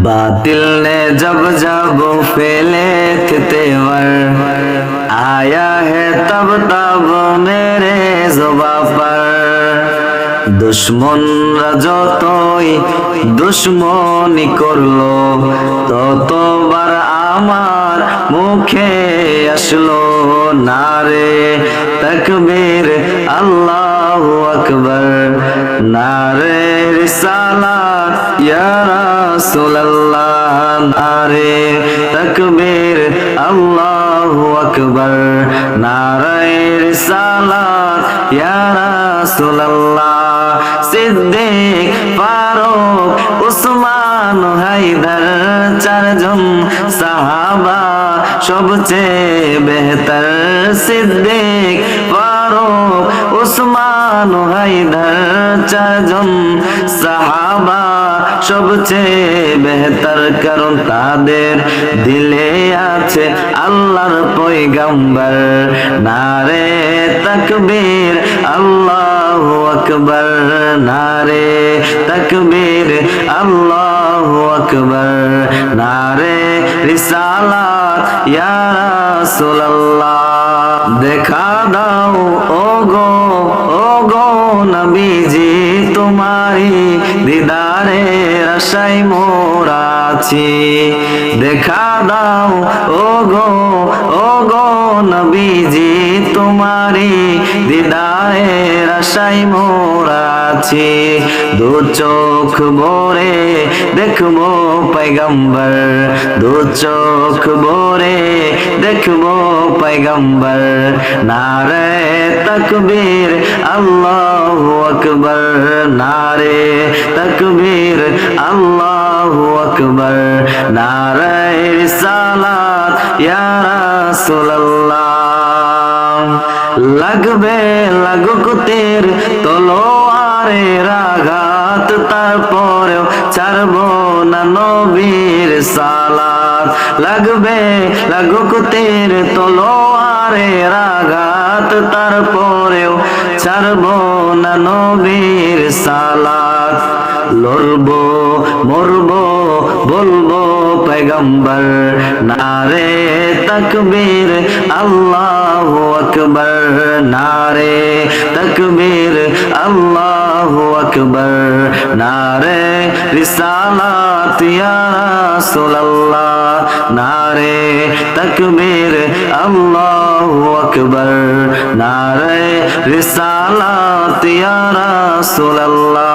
बातिल ने जब जब फेले थे तेवर, आया है तब तब मेरे जुबां पर। दुश्मनरा যতই দুশ্মনী করলো, ততবার আমার মুখে আসলো নারে তাকবীর আল্লাহু আকবার, নারে রিসালাত ইয়া রাসূলুল্লাহ, নারে তাকবীর আল্লাহু আকবার, নারে রিসালাত ইয়া রাসূলুল্লাহ। সিদ্দিক, ফারুক, উসমান, হায়দার চারজন সাহাবা সবচেয়ে বেহতর। সিদ্দিক, ফারুক, উসমান, হায়দার চারজন সাহাবা সবচেয়ে বেহতর, কারণ তাদের দিলে আছে আল্লাহর পয়গম্বর। নারে তাকবীর আল্লাহু আকবার, নারে তাকবীর আল্লাহু আকবার, নারে রিসালাত ইয়া রাসূলুল্লাহ। দেখা দাও ওগো ওগো নবীজি, তোমারি দিদারের আশায় মোরা আছি। দেখা দাও ওগো ওগো নবীজি, তোমারি দিদারের আশায় মোরা আছি। দু চোখ ভরে দেখবো পয়গম্বর, দু চোখ ভরে দেখবো পয়গম্বর। নারে তাকবীর আল্লাহু আকবার, নারে তাকবীর আল্লাহু আকবার, নারে রিসালাত ইয়া রাসূলুল্লাহ। লাগবে লাগুক তীর তলোয়ারের আঘাত, তারপরেও ছাড়বো না নবীর সালাত। লাগবে লাগুক তীর তলোয়ারের আঘাত, তারপরেও ছাড়বো না নবীর সালাত। লড়বো মরবো বলবো পয়গম্বর, নারে তাকবীর আল্লাহু আকবার, নারে তাকবীর আল্লাহু আকবার, নারে রিসালাত ইয়া রাসূলুল্লাহ, নারে তাকবীর আল্লাহু আকবার, নারে রিসালাত ইয়া রাসূলুল্লাহ।